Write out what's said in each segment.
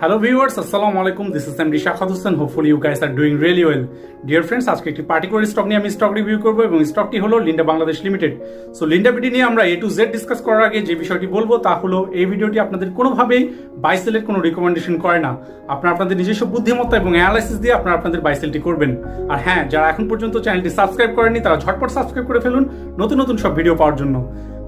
Hello viewers, Assalamu alaikum. This is MD Shafat Hussain. Hopefully you guys are doing really well. Dear friends, আজকে একটি particular stock নিয়ে আমি stock review করব এবং স্টকটি হলো Linda Bangladesh limited. So Linda BD নিয়ে আমরা A to Z ডিসকাস করার আগে যে বিষয়টি বলবো তা হলো এই ভিডিওটি আপনাদের কোনোভাবেই বাই সেলের কোনো রিকমেন্ডেশন করে না। আপনারা আপনাদের নিজস্ব বুদ্ধিমত্তা এবং অ্যানালাইসিস দিয়ে আপনারা আপনাদের বাই সেলটি করবেন। আর হ্যাঁ, যারা এখন পর্যন্ত চ্যানেলটি সাবস্ক্রাইব করেননি তারা ঝটপট সাবস্ক্রাইব করে ফেলুন নতুন নতুন সব ভিডিও পাওয়ার জন্য।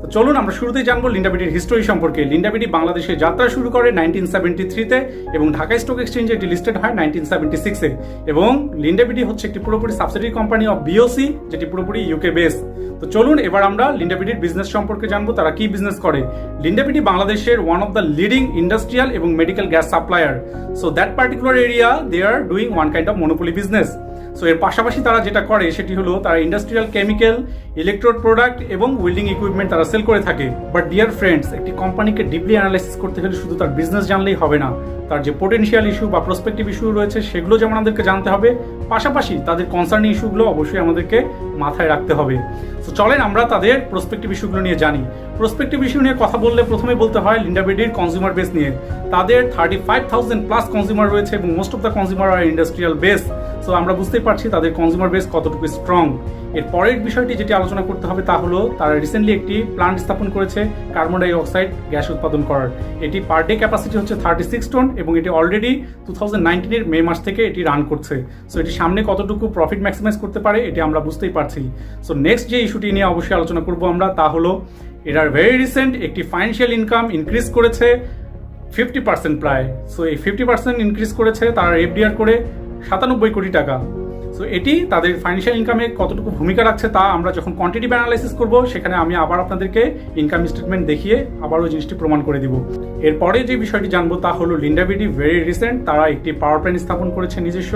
তো চলুন আমরা শুরুতেই জানবো লিন্ডা বিডির হিস্টোরি সম্পর্কে। লিন্ডা বিডি বাংলাদেশে যাত্রা শুরু করে 1973-তে এবং ঢাকা স্টক এক্সচেঞ্জে এটি লিস্টেড হয় 1976-এ এবং লিন্ডা বিডি হচ্ছে একটি পুরোপুরি সাবসিডিয়ারি কোম্পানি অফ বিওসি, যেটি পুরোপুরি ইউকে বেস। তো চলুন এবার আমরা লিন্ডা বিডির বিজনেস সম্পর্কে জানবো, তারা কি বিজনেস করে। লিন্ডা বিডি বাংলাদেশের one of the leading industrial এবং medical gas supplier. So that particular area they are doing one kind of monopoly business. So এর পাশাপাশি তারা যেটা করে সেটি হলো তারা ইন্ডাস্ট্রিয়াল কেমিক্যাল, ইলেকট্রোড প্রোডাক্ট এবং ওয়েল্ডিং ইকুইপমেন্ট তারা সেল করে থাকে। বাট ডিয়ার ফ্রেন্ডস, একটি কোম্পানিকে ডিপলি অ্যানালাইসিস করতে গেলে শুধু তার বিজনেস জানলেই হবে না, তার যে পোটেনশিয়াল ইস্যু বা প্রসপেক্টিভ ইস্যু রয়েছে সেগুলো যেমন আমাদেরকে জানতে হবে, পাশাপাশি তাদের কনসার্নিং ইস্যুগুলো অবশ্যই আমাদেরকে মাথায় রাখতে হবে। সো চলেন আমরা তাদের প্রসপেক্টিভ ইস্যুগুলো নিয়ে জানি। প্রসপেক্টিভ ইস্যু নিয়ে কথা বললে প্রথমে বলতে হয় লিন্ডা বিডির কনজিউমার বেস নিয়ে। তাদের 35,000 প্লাস কনজিউমার রয়েছে এবং মোস্ট অফ দ্য কনজিউমার আর ইন্ডাস্ট্রিয়াল বেস। সো আমরা বুঝতেই পারছি তাদের কনজিউমার বেস কতটুকু স্ট্রং। এর পরের বিষয়টি যেটি আলোচনা করতে হবে তা হলো তারা রিসেন্টলি একটি প্লান্ট স্থাপন করেছে কার্বন ডাই অক্সাইড গ্যাস উৎপাদন করার। এটি পার ডে ক্যাপাসিটি হচ্ছে 36 টন এবং এটি অলরেডি 2019-এর মে মাস থেকে এটি রান করছে। সো এটি সামনে কতটুকু প্রফিট ম্যাক্সিমাইজ করতে পারে এটি আমরা বুঝতেই পারছি। সো নেক্সট যে ইস্যুটি নিয়ে অবশ্যই আলোচনা করবো আমরা তা হলো এটার ভেরি রিসেন্ট একটি ফাইন্যান্সিয়াল ইনকাম ইনক্রিজ করেছে 50% প্রায়। সো এই 50% ইনক্রিজ করেছে তারা এফডিআর করে 97 কোটি টাকা। সো এটি তাদের ফাইন্যান্সিয়াল ইনকামে কতটুকু ভূমিকা রাখছে তা আমরা যখন কোয়ান্টিটিভ অ্যানালাইসিস করব সেখানে আমি আবার আপনাদেরকে ইনকাম স্টেটমেন্ট দেখিয়ে আবার ওই জিনিসটি প্রমাণ করে দিব। এরপরে যে বিষয়টি জানবো তা হলো লিন্ডা বিডি ভেরি রিসেন্ট তারা একটি পাওয়ার প্ল্যান্ট স্থাপন করেছে নিজস্ব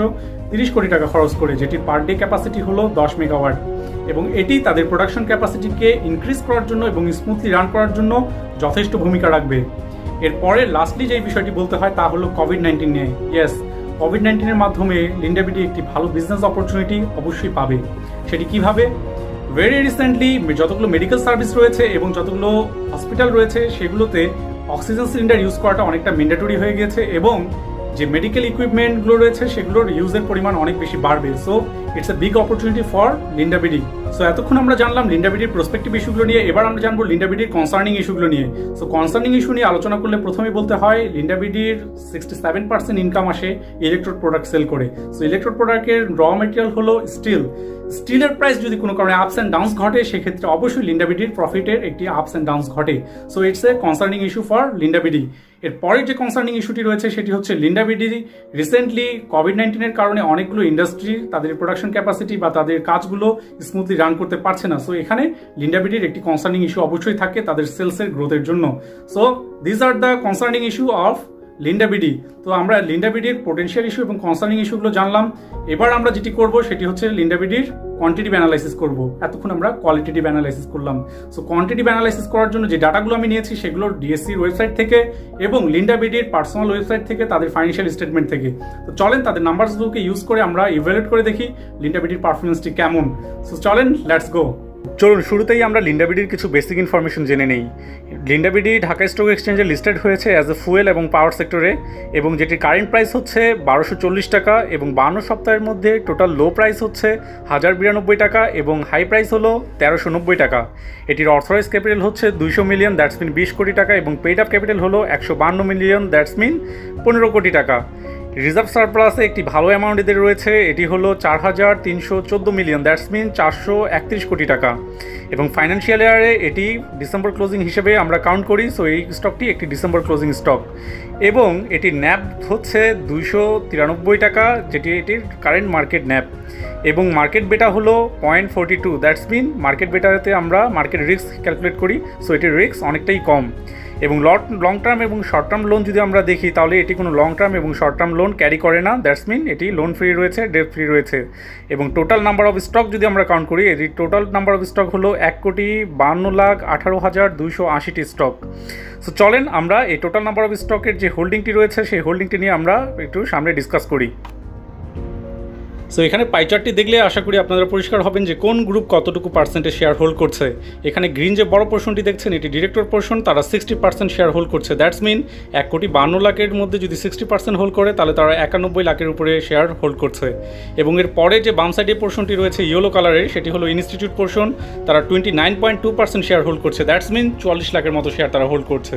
30 কোটি টাকা খরচ করে, যেটির পার ডে ক্যাপাসিটি হলো 10 মেগাওয়াট এবং এটি তাদের প্রোডাকশন ক্যাপাসিটিকে ইনক্রিজ করার জন্য এবং স্মুথলি রান করার জন্য যথেষ্ট ভূমিকা রাখবে। এরপরে লাস্টলি যে বিষয়টি বলতে হয় তা হলো কোভিড-19 নিয়ে। ইয়েস, কোভিড-19-এর মাধ্যমে লিন্ডা বিডি একটি ভালো বিজনেস অপরচুনিটি অবশ্যই পাবে। সেটি কিভাবে? ভেরি রিসেন্টলি যতগুলো মেডিকেল সার্ভিস রয়েছে এবং যতগুলো হসপিটাল রয়েছে সেগুলোতে অক্সিজেন সিলিন্ডার ইউজ করাটা অনেকটা ম্যান্ডেটরি হয়ে গেছে এবং যে মেডিকেল ইকুইপমেন্টগুলো রয়েছে সেগুলোর ইউজের পরিমাণ অনেক বেশি বাড়বে। So it's a big opportunity for Linda BD. So এতক্ষণ আমরা জানলাম লিন্ডা বিডির প্রসপেক্টিভ ইস্যুগুলো নিয়ে, এবার আমরা জানবো লিন্ডা বিডির কনসার্নিং ইস্যুগুলো নিয়ে। সো কনসার্নিং ইস্যু নিয়ে আলোচনা করলে প্রথমে বলতে হয় লিন্ডা বিডির 67% ইনকাম আসে ইলেকট্রোড প্রোডাক্ট সেল করে। সো ইলেকট্রোড প্রোডাক্টের র মেটেরিয়াল হলো স্টিলের প্রাইস যদি কোনো কারণে আপস অ্যান্ড ডাউনস ঘটে সেক্ষেত্রে অবশ্যই লিন্ডা বিডির প্রফিটের একটি আপস অ্যান্ড ডাউনস ঘটে। So it's a concerning issue for Linda BD. এর পরের যে কনসার্নিং ইস্যুটি রয়েছে সেটি হচ্ছে লিন্ডা বিডি রিসেন্টলি কোভিড-19-এর কারণে অনেকগুলো ইন্ডাস্ট্রি তাদের প্রোডাকশন ক্যাপাসিটি বা তাদের কাজগুলো স্মুথলি রান করতে পারছে না। সো এখানে লিন্ডা বিডির একটি কনসার্নিং ইস্যু অবশ্যই থাকে তাদের সেলসের গ্রোথের জন্য। So this are the concerning issue of Linda BD. তো আমরা লিন্ডা বিডির পোটেনশিয়াল ইস্যু এবং কনসার্নিং ইস্যুগুলো জানলাম। এবার আমরা যেটি করব সেটি হচ্ছে লিন্ডা বিডির কোয়ান্টিটিভ অ্যানালাইসিস করব। এতক্ষণ আমরা কোয়ালিটেটিভ অ্যানালাইসিস করলাম। সো কোয়ান্টিটিভ অ্যানালাইসিস করার জন্য যে ডাটাগুলো আমি নিয়েছি সেগুলো ডিএসসির ওয়েবসাইট থেকে এবং লিন্ডা বিডির পার্সোনাল ওয়েবসাইট থেকে তাদের ফাইন্যান্সিয়াল স্টেটমেন্ট থেকে। তো চলেন তাদের নাম্বারসগুলোকে ইউজ করে আমরা ইভ্যালুয়েট করে দেখি লিন্ডা বিডির পারফরমেন্সটি কেমন। সো চলেন লেটস গো। চলুন শুরুতেই আমরা লিন্ডা বিডির কিছু বেসিক ইনফরমেশন জেনে নেই। লিন্ডা বিডি ঢাকা স্টক এক্সচেঞ্জে লিস্টেড হয়েছে অ্যাজ এ ফুয়েল এবং পাওয়ার সেক্টরে এবং যেটির কারেন্ট প্রাইস হচ্ছে 1240 টাকা এবং 52 সপ্তাহের মধ্যে টোটাল লো প্রাইস হচ্ছে 1092 টাকা এবং হাই প্রাইস হলো 1390 টাকা। এটির অথরাইজ ক্যাপিটাল হচ্ছে 200 মিলিয়ন, দ্যাটস মিন 20 কোটি টাকা এবং পেইড আপ ক্যাপিটাল হলো 152 মিলিয়ন, দ্যাটস মিন 15 কোটি টাকা। রিজার্ভ সারপ্লাসে একটি ভালো অ্যামাউন্ট এদের রয়েছে, এটি হলো 4314 মিলিয়ন, দ্যাটস মিন 431 কোটি টাকা এবং ফাইন্যান্সিয়াল ইয়ারে এটি ডিসেম্বর ক্লোজিং হিসেবে আমরা কাউন্ট করি। সো এই স্টকটি একটি ডিসেম্বর ক্লোজিং স্টক এবং এটির ন্যাব হচ্ছে 293 টাকা, যেটি এটির কারেন্ট মার্কেট ন্যাব এবং মার্কেট বেটা হলো 0.42, দ্যাটস মিন মার্কেট বেটাতে আমরা মার্কেট রিস্ক ক্যালকুলেট করি। সো এটির রিস্ক অনেকটাই কম এবং লং টার্ম এবং শর্ট টার্ম লোন যদি আমরা দেখি তাহলে এটি কোনো লং টার্ম এবং শর্ট টার্ম লোন ক্যারি করে না, দ্যাটস মিন এটি লোন ফ্রি রয়েছে, ডেট ফ্রি রয়েছে এবং টোটাল নাম্বার অফ স্টক যদি আমরা কাউন্ট করি এটি টোটাল নাম্বার অফ স্টক হলো 1,52,18,280টি স্টক। সো চলেন আমরা এই টোটাল নাম্বার অফ স্টকের যে হোল্ডিংটি রয়েছে সেই হোল্ডিংটি নিয়ে আমরা একটু সামনে ডিসকাস করি। সো এখানে পাইচার্টটি দেখলে আশা করি আপনারা পরিষ্কার হবেন যে কোন গ্রুপ কতটুকু পার্সেন্টেজ শেয়ার হোল্ড করছে। এখানে গ্রিন যে বড় পোর্শনটি দেখছেন এটি ডিরেক্টর পোর্শন, তারা 60% শেয়ার হোল্ড করছে। দ্যাটস মিন 1,52,00,000-এর মধ্যে যদি 60% হোল্ড করে তাহলে তারা 91 লাখের উপরে শেয়ার হোল্ড করছে। এবং এর পরে যে বাম সাইডে পোর্শনটি রয়েছে ইয়েলো কালারের, সেটি হলো ইনস্টিটিউট পোর্শন, তারা 29.2% শেয়ার হোল্ড করছে। দ্যাটস মিন 44 লাখের মতো শেয়ার তারা হোল্ড করছে।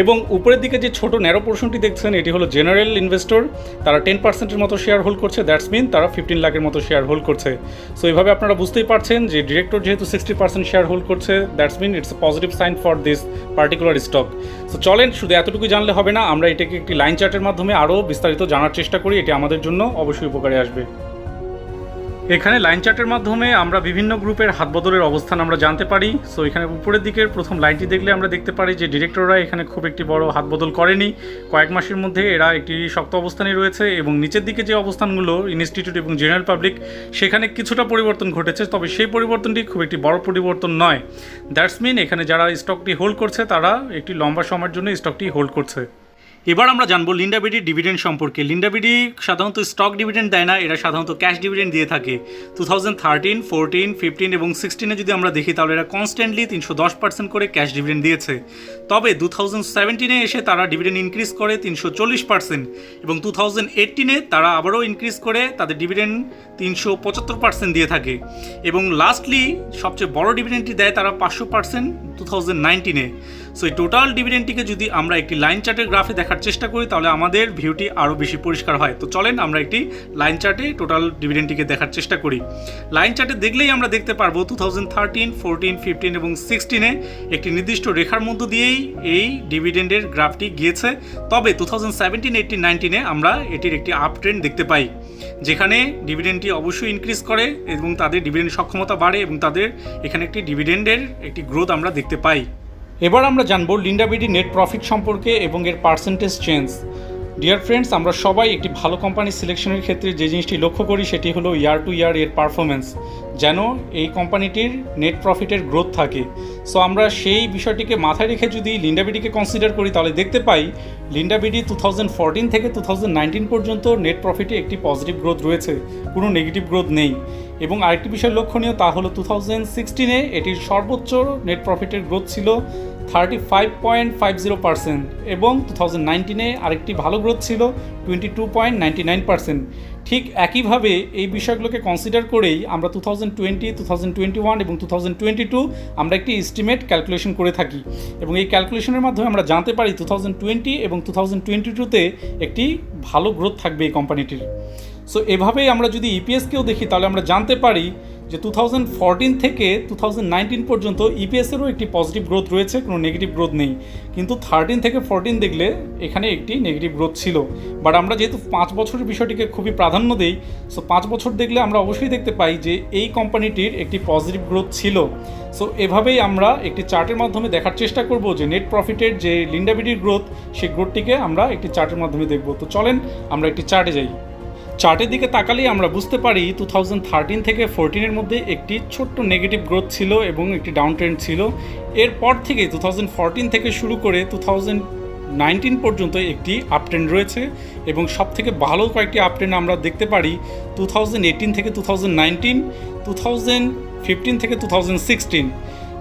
এবং উপরের দিকে যে ছোট ন্যারো পোর্শনটি দেখছেন এটি হলো জেনারেল ইনভেস্টর, তারা 10%-এর মতো শেয়ার হোল্ড করছে। দ্যাটস মিন তারা 15 লাখের মতো শেয়ার হোল্ড করছে। সো এইভাবে আপনারা বুঝতেই পারছেন যে ডিরেক্টর যেহেতু 60% শেয়ার হোল্ড করছে, that's mean it's a positive sign for this particular stock. So চলেন শুধু এতটুকু জানলে হবে না, আমরা এটাকে একটি লাইন চার্টের মাধ্যমে আরও বিস্তারিত জানার চেষ্টা করি, এটি আমাদের জন্য অবশ্যই উপকারে আসবে। এখানে লাইন চার্টের মাধ্যমে আমরা বিভিন্ন গ্রুপের হাত বদলের অবস্থান আমরা জানতে পারি। সো এখানে উপরের দিকের প্রথম লাইনটি দেখলে আমরা দেখতে পারি যে ডিরেক্টররা এখানে খুব একটি বড় হাত বদল করেনি, কয়েক মাসের মধ্যে এরা একটি শক্ত অবস্থানে রয়েছে। এবং নিচের দিকে যে অবস্থানগুলো ইনস্টিটিউট এবং জেনারেল পাবলিক, সেখানে কিছুটা পরিবর্তন ঘটেছে, তবে সেই পরিবর্তনটি খুব একটি বড় পরিবর্তন নয়। দ্যাটস মিন এখানে যারা স্টকটি হোল্ড করছে তারা একটি লম্বা সময়ের জন্য স্টকটি হোল্ড করছে। এবার আমরা জানবো লিন্ডা বিডির ডিভিডেন্ড সম্পর্কে। লিন্ডা বিডি সাধারণত স্টক ডিভিডেন্ড দেয় না, এরা সাধারণত ক্যাশ ডিভিডেন্ড দিয়ে থাকে। 2013, 14, 15 এবং 16-এ যদি আমরা দেখি তাহলে এরা কনস্ট্যান্টলি 310% করে ক্যাশ ডিভিডেন্ড দিয়েছে। তবে 2017-এ এসে তারা ডিভিডেন্ড ইনক্রিজ করে 340% এবং 2018-এ তারা আবারও ইনক্রিজ করে তাদের ডিভিডেন্ড 375% দিয়ে থাকে। এবং লাস্টলি সবচেয়ে বড় ডিভিডেন্ডটি দেয় তারা 500% 2019-এ। সো এই টোটাল ডিভিডেন্ডটিকে যদি আমরা একটি লাইন চার্টের গ্রাফে দেখার চেষ্টা করি তাহলে আমাদের ভিউটি আরও বেশি পরিষ্কার হয়। তো চলেন আমরা একটি লাইন চার্টে টোটাল ডিভিডেন্ডটিকে দেখার চেষ্টা করি। লাইন চার্টে দেখলেই আমরা দেখতে পারবো 2013, 14, 15 এবং 16-এ একটি নির্দিষ্ট রেখার মধ্য দিয়েই এই ডিভিডেন্ডের গ্রাফটি গিয়েছে। তবে 2017, 18, 19-এ আমরা এটির একটি আপ ট্রেন্ড দেখতে পাই, যেখানে ডিভিডেন্ডটি অবশ্যই ইনক্রিজ করে এবং তাদের ডিভিডেন্ড সক্ষমতা বাড়ে এবং তাদের এখানে একটি ডিভিডেন্ডের একটি গ্রোথ আমরা দেখতে পাই। এবার আমরা জানবো লিন্ডা বিডি নেট প্রফিট সম্পর্কে এবং এর পার্সেন্টেজ চেঞ্জ। ডিয়ার ফ্রেন্ডস, আমরা সবাই একটি ভালো কোম্পানি সিলেকশনের ক্ষেত্রে যে জিনিসটি লক্ষ্য করি সেটি হলো ইয়ার টু ইয়ার এর পারফরমেন্স, যেন এই কোম্পানিটির নেট প্রফিটের গ্রোথ থাকে। সো আমরা সেই বিষয়টিকে মাথায় রেখে যদি লিন্ডা বিডিকে কনসিডার করি তাহলে দেখতে পাই লিন্ডা বিডি 2014 থেকে 2019 পর্যন্ত নেট প্রফিটে একটি পজিটিভ গ্রোথ রয়েছে, কোনো নেগেটিভ গ্রোথ নেই। এবং আরেকটি বিষয় লক্ষণীয় তা হলো 2016-এ এটির সর্বোচ্চ নেট প্রফিটের গ্রোথ ছিল 35.50% এবং 2019-এ আরেকটি ভালো গ্রোথ ছিল 22.99%। ঠিক একইভাবে এই বিষয়গুলোকে কনসিডার করেই আমরা 2020, 2021 এবং 2022 আমরা একটি এস্টিমেট ক্যালকুলেশন করে থাকি এবং এই ক্যালকুলেশনের মাধ্যমে আমরা জানতে পারি 2020 এবং 2022-তে একটি ভালো গ্রোথ থাকবে এই কোম্পানিটির। সো এভাবেই আমরা যদি ইপিএসকেও দেখি তাহলে আমরা জানতে পারি যে 2014 থেকে 2019 পর্যন্ত ইপিএসেরও একটি পজিটিভ গ্রোথ রয়েছে, কোনো নেগেটিভ গ্রোথ নেই। কিন্তু 13 থেকে 14 দেখলে এখানে একটি নেগেটিভ গ্রোথ ছিল। বাট আমরা যেহেতু 5 বছরের বিষয়টিকে খুবই প্রাধান্য দিই, সো 5 বছর দেখলে আমরা অবশ্যই দেখতে পাই যে এই কোম্পানিটির একটি পজিটিভ গ্রোথ ছিল। সো এভাবেই আমরা একটি চার্টের মাধ্যমে দেখার চেষ্টা করব যে নেট প্রফিটের যে লিন্ডা বিডির গ্রোথ, সেই গ্রোথটিকে আমরা একটি চার্টের মাধ্যমে দেখব। তো চলেন আমরা একটি চার্টে যাই। চার্টের দিকে তাকালেই আমরা বুঝতে পারি 2013 থেকে 14-এর মধ্যে একটি ছোট্ট নেগেটিভ গ্রোথ ছিল এবং একটি ডাউন ট্রেন্ড ছিল। এরপর থেকে 2014 থেকে শুরু করে 2019 পর্যন্ত একটি আপ ট্রেন্ড রয়েছে এবং সব থেকে ভালো কয়েকটি আপ ট্রেন্ড আমরা দেখতে পারি 2018 থেকে 2019, 2015 থেকে 2016।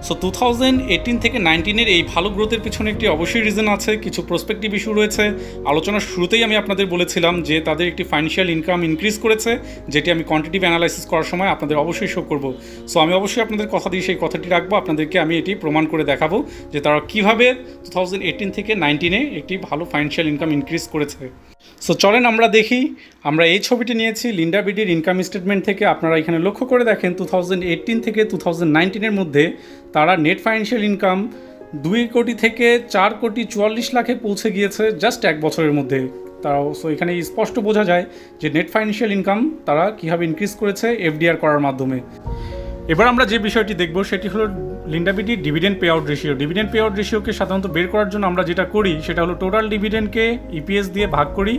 সো 2018 থেকে 19-এর এই ভালো গ্রোথের পিছনে একটি অবশ্যই রিজন আছে, কিছু প্রসপেক্টিভ ইস্যু রয়েছে। আলোচনার শুরুতেই আমি আপনাদের বলেছিলাম যে তাদের একটি ফাইন্যান্সিয়াল ইনকাম ইনক্রিজ করেছে, যেটি আমি কোয়ান্টিটিভ অ্যানালাইসিস করার সময় আপনাদের অবশ্যই শো করব। সো আমি অবশ্যই আপনাদের কথা দিয়ে সেই কথাটি রাখবো, আপনাদেরকে আমি এটি প্রমাণ করে দেখাবো যে তারা কীভাবে 2018 থেকে 19-এ একটি ভালো ফাইন্যান্সিয়াল ইনকাম ইনক্রিজ করেছে। সো চলেন আমরা দেখি। আমরা এই ছবিটি নিয়েছি লিন্ডা বিডির ইনকাম স্টেটমেন্ট থেকে। আপনারা এখানে লক্ষ্য করে দেখেন 2018 থেকে 2019-এর মধ্যে তারা নেট ফাইন্যান্সিয়াল ইনকাম 2 কোটি থেকে 4,44 লাখে পৌঁছে গিয়েছে জাস্ট এক বছরের মধ্যে। তারাও সো এখানে স্পষ্ট বোঝা যায় যে নেট ফাইন্যান্সিয়াল ইনকাম তারা কীভাবে ইনক্রিজ করেছে এফডিআর করার মাধ্যমে। এবার আমরা যে বিষয়টি দেখব সেটি হলো লিন্ডা বিডির dividend payout ratio. Dividend payout রেশিওকে সাধারণত বের করার জন্য আমরা যেটা করি সেটা হলো টোটাল ডিভিডেন্ডকে ইপিএস দিয়ে ভাগ করি,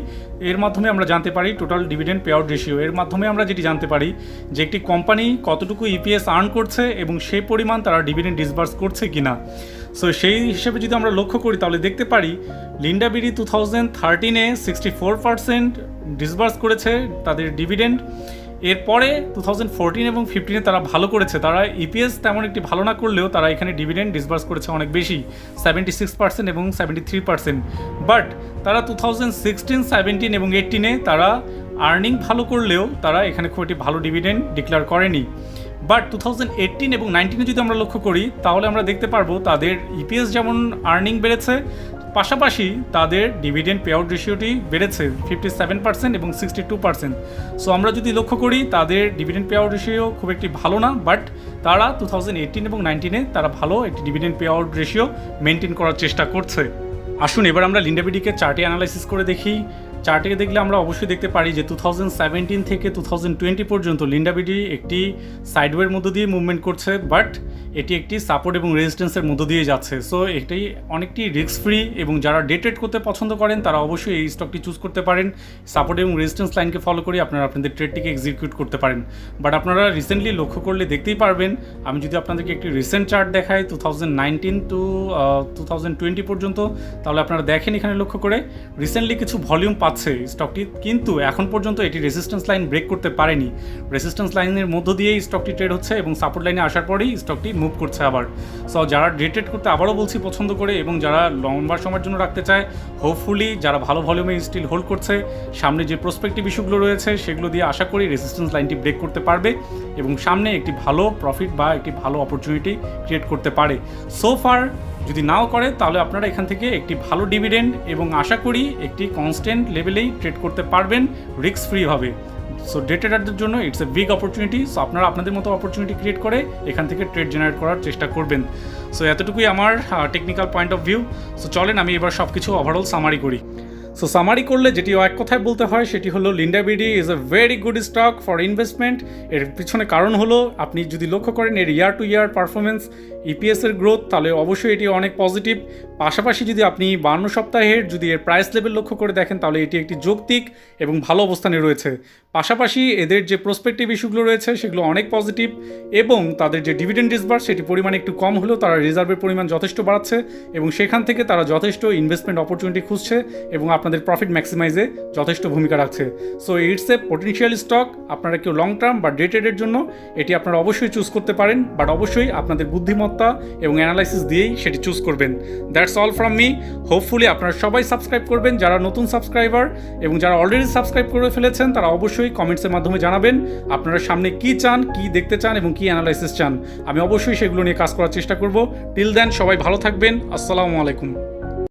এর মাধ্যমে আমরা জানতে পারি total dividend payout ratio. এর মাধ্যমে আমরা যেটি জানতে পারি যে একটি কোম্পানি কতটুকু ইপিএস আর্ন করছে এবং সেই পরিমাণ তারা ডিভিডেন্ড ডিসবার্স করছে কিনা। সো সেই হিসেবে যদি আমরা লক্ষ্য করি তাহলে দেখতে পারি লিন্ডা বিডি 2013-এ 64% ডিসবার্স করেছে তাদের ডিভিডেন্ড এরপরে 2014 এবং 15-এ তারা ভালো করেছে, তারা ইপিএস তেমন একটি ভালো না করলেও তারা এখানে ডিভিডেন্ড ডিসবার্স করেছে অনেক বেশি, 76% এবং 73%। বাট তারা 2016, 17 এবং 18-এ তারা আর্নিং ভালো করলেও তারা এখানে খুব একটি ভালো ডিভিডেন্ড ডিক্লেয়ার করেনি। বাট 2018 এবং 19-এ যদি আমরা লক্ষ্য করি তাহলে আমরা দেখতে পারবো তাদের ইপিএস যেমন আর্নিং বেড়েছে, পাশাপাশি তাদের ডিভিডেন্ড পে আউট রেশিওটি বেড়েছে 57% এবং 62%। সো আমরা যদি লক্ষ্য করি তাদের ডিভিডেন্ড পে আউট রেশিও খুব একটি ভালো না, বাট তারা 2018 এবং 19-এ তারা ভালো একটি dividend payout ratio maintain করার চেষ্টা করছে। আসুন এবার আমরা লিন্ডা বিডিকে চার্টে অ্যানালাইসিস করে দেখি। চার্টে দেখলে আমরা অবশ্যই দেখতে পারি যে 2017 থেকে 2020 পর্যন্ত লিন্ডা বিডি একটি সাইডওয়ের মধ্য দিয়ে মুভমেন্ট করছে, বাট এটি একটি সাপোর্ট এবং রেজিস্ট্যান্সের মধ্য দিয়ে যাচ্ছে। সো এটাই অনেকটি রিস্ক ফ্রি এবং যারা ডে ট্রেড করতে পছন্দ করেন তারা অবশ্যই এই স্টকটি চুজ করতে পারেন। সাপোর্ট এবং রেজিস্ট্যান্স লাইনকে ফলো করে আপনারা আপনাদের ট্রেডটিকে এক্সিকিউট করতে পারেন। বাট আপনারা রিসেন্টলি লক্ষ্য করলে দেখতেই পারবেন, আমি যদি আপনাদেরকে একটি রিসেন্ট চার্ট দেখাই 2019 টু 2020 পর্যন্ত, তাহলে আপনারা দেখেন এখানে লক্ষ্য করে রিসেন্টলি কিছু ভলিউম পাচ্ছে স্টকটি, কিন্তু এখন পর্যন্ত এটি রেজিস্ট্যান্স লাইন ব্রেক করতে পারেনি। রেজিস্ট্যান্স লাইনের মধ্য দিয়েই স্টকটি ট্রেড হচ্ছে এবং সাপোর্ট লাইনে আসার পরেই স্টকটি মুভ করছে আবার। সো যারা ডে ট্রেড করতে আবারও বলছি পছন্দ করে এবং যারা লম্বা সময়ের জন্য রাখতে চায়, হোপফুলি যারা ভালো ভলিউমে স্টিল হোল্ড করছে, সামনে যে প্রসপেক্টিভ ইস্যুগুলো রয়েছে সেগুলো দিয়ে আশা করি রেজিস্ট্যান্স লাইনটি ব্রেক করতে পারবে এবং সামনে একটি ভালো প্রফিট বা একটি ভালো অপরচুনিটি ক্রিয়েট করতে পারে। সো ফার যদি নাও করে তাহলে আপনারা এখান থেকে একটি ভালো ডিভিডেন্ড এবং আশা করি একটি কনস্ট্যান্ট লেভেলেই ট্রেড করতে পারবেন রিস্ক ফ্রিভাবে। সো ডে ট্রেডারদের জন্য it's a big opportunity. So আপনারা আপনাদের মতো অপরচুনিটি ক্রিয়েট করে এখান থেকে ট্রেড জেনারেট করার চেষ্টা করবেন। সো এতটুকুই আমার technical point of view. So চলেন আমি এবার সব কিছু ওভারঅল সামারি করি। সো সামারি করলে যেটি এক কথায় বলতে হয় সেটি হলো Linda BD is a very good stock for investment. এর পিছনে কারণ হলো আপনি যদি লক্ষ্য করেন এর ইয়ার টু ইয়ার পারফরমেন্স, ইপিএসের গ্রোথ, তাহলে অবশ্যই এটি অনেক পজিটিভ। পাশাপাশি যদি আপনি 52 সপ্তাহের যদি এর প্রাইস লেভেল লক্ষ্য করে দেখেন তাহলে এটি একটি যৌক্তিক এবং ভালো অবস্থানে রয়েছে। পাশাপাশি এদের যে প্রসপেক্টিভ ইস্যুগুলো রয়েছে সেগুলো অনেক পজিটিভ এবং তাদের যে ডিভিডেন্ড ডিসবার্স সেটি পরিমাণ একটু কম হলেও তারা রিজার্ভের পরিমাণ যথেষ্ট বাড়াচ্ছে এবং সেখান থেকে তারা যথেষ্ট ইনভেস্টমেন্ট অপরচুনিটি খুঁজছে এবং আপনাদের প্রফিট ম্যাক্সিমাইজে যথেষ্ট ভূমিকা রাখছে। So it's a potential stock. আপনারা কেউ লং টার্ম বা ডে ট্রেডের জন্য এটি আপনারা অবশ্যই চুজ করতে পারেন, বাট অবশ্যই আপনাদের বুদ্ধিমত্তা এবং অ্যানালাইসিস দিয়েই সেটি চুজ করবেন। That's all from me. Hopefully আপনারা সবাই সাবস্ক্রাইব করবেন যারা নতুন সাবস্ক্রাইবার, এবং যারা অলরেডি সাবস্ক্রাইব করে ফেলেছেন তারা অবশ্যই কমেন্টসের মাধ্যমে জানাবেন আপনারা সামনে কি চান, কি দেখতে চান এবং কি অ্যানালাইসিস চান। আমি অবশ্যই সেগুলো নিয়ে কাজ করার চেষ্টা করব। টিল দেন সবাই ভালো থাকবেন। আসসালামু আলাইকুম।